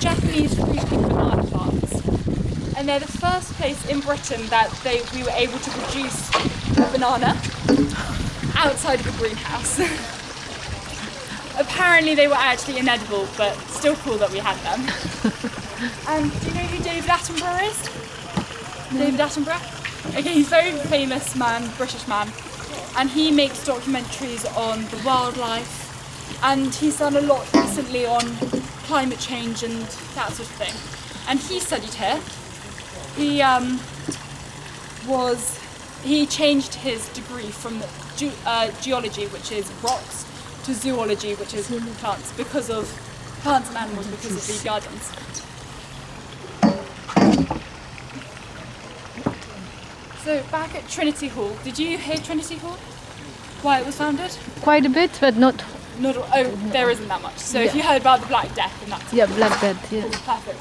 Japanese fruity banana plants. And they're the first place in Britain that we were able to produce a banana outside of a greenhouse. Apparently they were actually inedible, but still cool that we had them. And do you know who David Attenborough is? No. David Attenborough? Okay, he's a very famous man, British man, and he makes documentaries on the wildlife, and he's done a lot recently on climate change and that sort of thing. And he studied here. He changed his degree from geology, which is rocks, to zoology, which is plants, because of plants and animals, because of the gardens. So back at Trinity Hall, did you hear Trinity Hall? Why it was founded? Quite a bit, but not. There isn't that much. So if you heard about the Black Death, and that's Black Death. Yeah. Perfect.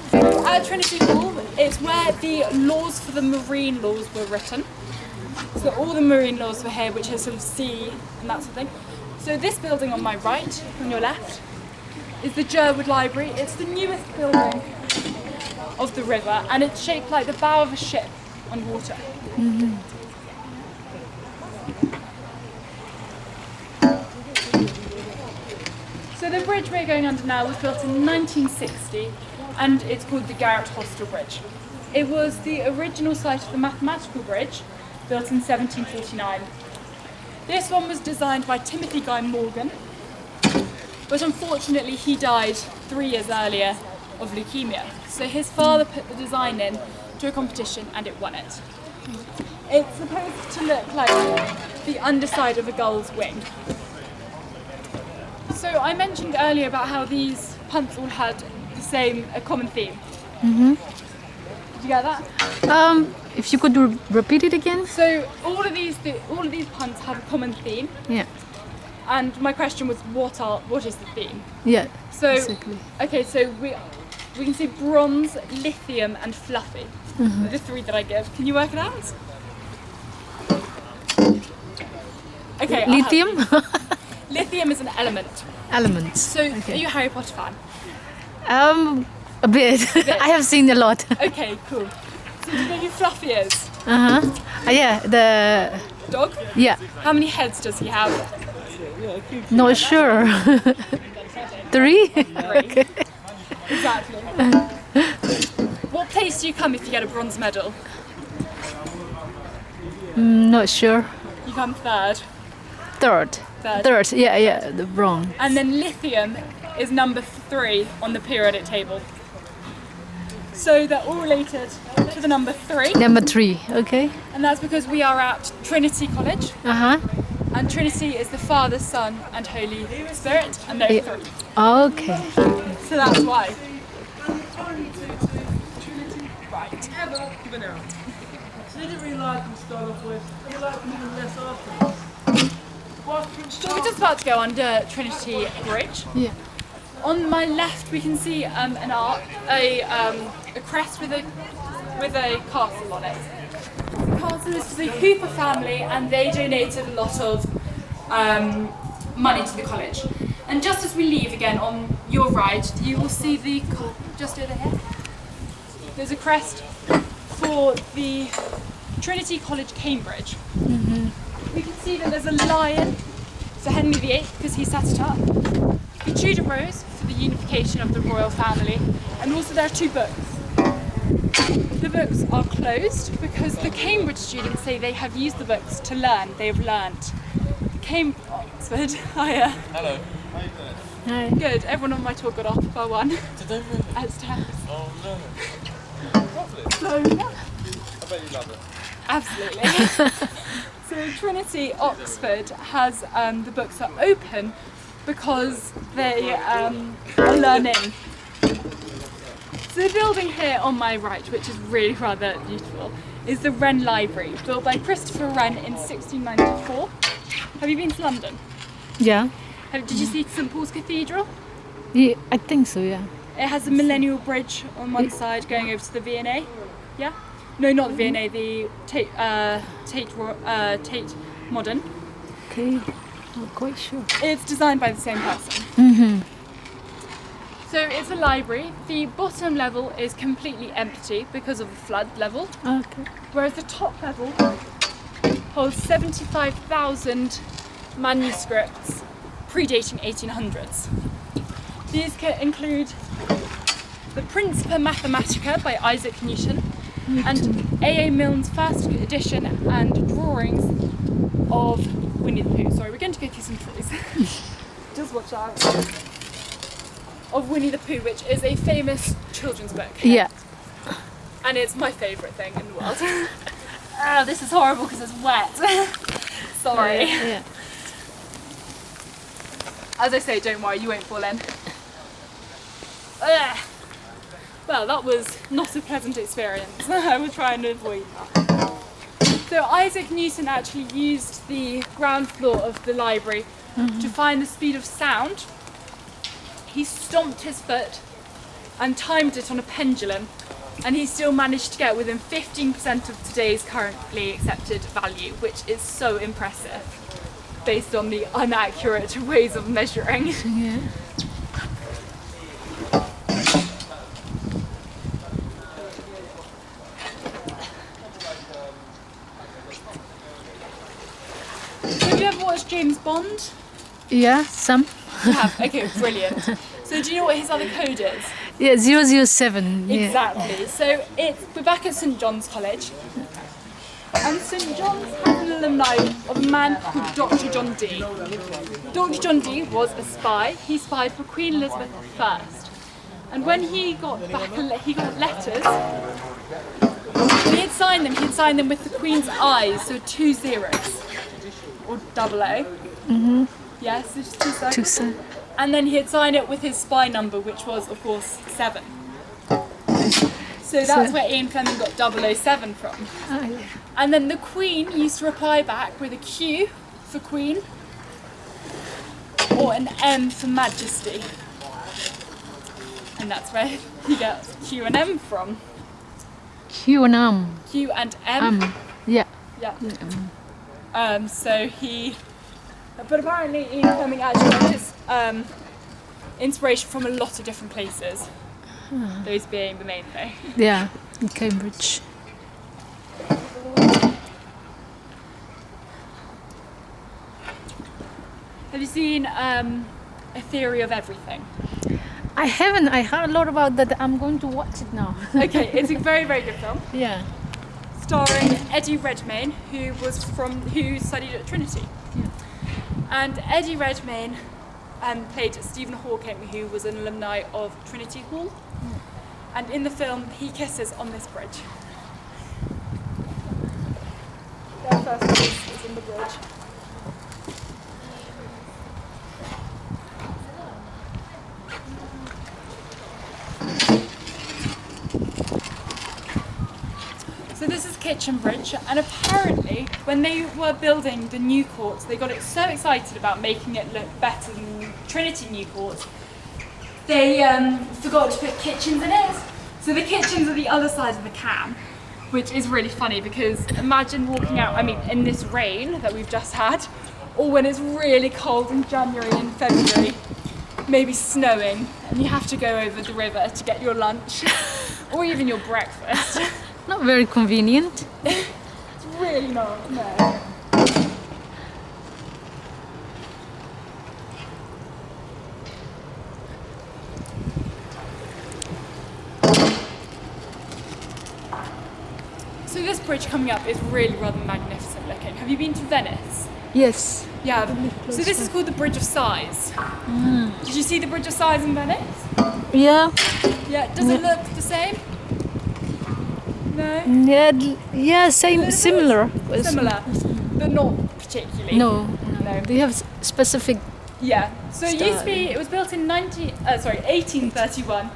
So at Trinity Hall, it's where the laws for the marine laws were written. So all the marine laws were here, which is sort of sea and that sort of thing. So this building on my right, on your left, is the Jerwood Library. It's the newest building of the river, and it's shaped like the bow of a ship on water. Mm-hmm. So the bridge we're going under now was built in 1960, and it's called the Garrett Hostel Bridge. It was the original site of the mathematical bridge, built in 1749. This one was designed by Timothy Guy Morgan, but unfortunately he died 3 years earlier of leukemia. So his father put the design in to a competition and it won it. It's supposed to look like the underside of a gull's wing. So I mentioned earlier about how these punts all had a common theme. Mm-hmm. Did you get that? If you could repeat it again. So all of these punts have a common theme. Yeah. And my question was, what is the theme? Yeah. So exactly. Okay, so we can see bronze, lithium, and fluffy. Mm-hmm. The 3 that I give. Can you work it out? Okay. Lithium. Lithium is an element. Element. So Are you a Harry Potter fan? A bit. I have seen a lot. Okay, cool. So do you know who Fluffy is? Yeah, the dog? Yeah. How many heads does he have? Not sure. 3? 3. Okay. Exactly. What place do you come if you get a bronze medal? Not sure. You come third. Third. Yeah, the bronze. And then lithium is number 3 on the periodic table. So they're all related to the number 3. Number 3, okay. And that's because we are at Trinity College. And Trinity is the Father, Son, and Holy Spirit, and they're 3. Okay. So that's why. Right. So they didn't really like them to start off with. They like them even less afterwards. So we're just about to go under Trinity Bridge. Yeah. On my left, we can see an arc, a crest with a castle on it. The castle is for the Hooper family, and they donated a lot of money to the college. And just as we leave again on your right, you will see just over here. There's a crest for the Trinity College, Cambridge. Mm-hmm. We can see that there's a lion, so Henry VIII, because he set it up. The Tudor Rose for the unification of the royal family, and also there are 2 books. The books are closed because the Cambridge students say they have used the books to learn. They have learnt. Oxford, hiya. Hello. How you doing? Hi. Good. Everyone on my tour got off by 1. Did they really? As tests. Oh no. Lovely. So yeah. I bet you love it. Absolutely. So Trinity Oxford has the books are open because they are learning. So the building here on my right, which is really rather beautiful, is the Wren Library, built by Christopher Wren in 1694. Have you been to London? Yeah. Did you see St Paul's Cathedral? Yeah, I think so, yeah. It has a millennial bridge on one side going over to the V&A. Yeah? No, not the V&A, the Tate Modern. Okay, not quite sure. It's designed by the same person. Mm-hmm. So it's a library. The bottom level is completely empty because of the flood level, Okay. whereas the top level holds 75,000 manuscripts predating 1800s. These include the Principia Mathematica by Isaac Newton and A.A. Milne's first edition and drawings of Winnie the Pooh. Sorry, we're going to go through some trees. Just watch out. Of Winnie the Pooh, which is a famous children's book. Yeah. And it's my favourite thing in the world. This is horrible because it's wet. Sorry. Yeah. As I say, don't worry, you won't fall in. Ugh. Well, that was not a pleasant experience. I will try and avoid that. So Isaac Newton actually used the ground floor of the library to find the speed of sound. He stomped his foot and timed it on a pendulum, and he still managed to get within 15% of today's currently accepted value, which is so impressive based on the inaccurate ways of measuring. Yeah. Have you ever watched James Bond? Yeah, some. You have? Okay, brilliant. So do you know what his other code is? Yeah, 007. Yeah. Exactly. So we're back at St John's College, and St John's has an alumni of a man called Dr. John Dee. Dr. John Dee was a spy. He spied for Queen Elizabeth I, and when he got back, he got letters. When he'd sign them with the Queen's eyes, so 2 zeros or 00. Yes, so just 2 seconds. 2 seconds. And then he'd sign it with his spy number, which was, of course, 7. So that's where Ian Fleming got 007 from. Oh, yeah. And then the Queen used to reply back with a Q for Queen or an M for Majesty. And that's where he gets Q and M from. Q and M. Q and M. Yeah. Yeah. But apparently Ian Fleming actually got his inspiration from a lot of different places. Those being the main thing. Yeah. In Cambridge. Have you seen A Theory of Everything? I haven't. I heard a lot about that. I'm going to watch it now. Okay, it's a very, very good film. Yeah. Starring Eddie Redmayne, who studied at Trinity. Yeah. And Eddie Redmayne played Stephen Hawking, who was an alumni of Trinity Hall. And in the film, he kisses on this bridge. Their first kiss is on the bridge. So this is Kitchen Bridge, and apparently when they were building the new court, they got it so excited about making it look better than Trinity New Court, they forgot to put kitchens in it. So the kitchens are the other side of the cam, which is really funny because imagine walking out, in this rain that we've just had, or when it's really cold in January and February, maybe snowing, and you have to go over the river to get your lunch, or even your breakfast. Not very convenient. It's really not, no. So this bridge coming up is really rather magnificent looking. Have you been to Venice? Yes. Yeah. So this is called the Bridge of Sighs. Did you see the Bridge of Sighs in Venice? Yeah. Yeah. Does it look the same? No? Yeah, same, similar. Similar, but not particularly. No. No. They have specific. Yeah. So it used to be, it was built in 1831,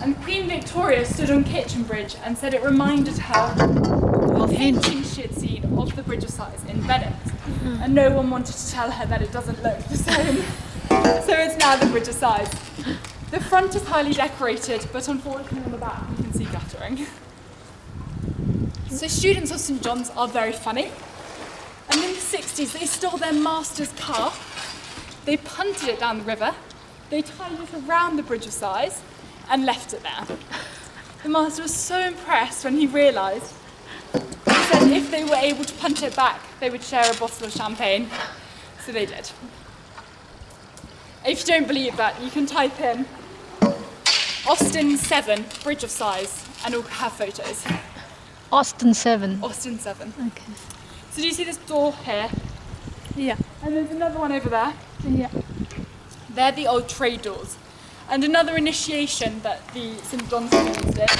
and Queen Victoria stood on Kitchen Bridge and said it reminded her of the paintings she had seen of the Bridge of Sighs in Venice. And no one wanted to tell her that it doesn't look the same. So it's now the Bridge of Sighs. The front is highly decorated, but unfortunately on the back you can see guttering. So students of St John's are very funny. And in the 60s they stole their master's car, they punted it down the river, They tied it around the Bridge of Sighs and left it there. The master was so impressed when he realised. He said if they were able to punt it back, they would share a bottle of champagne. So they did. If you don't believe that, you can type in Austin 7, Bridge of Sighs, and it'll have photos. Austin 7. Austin 7. Okay. So do you see this door here? Yeah. And there's another one over there. Yeah. They're the old trade doors. And another initiation that the St John's used it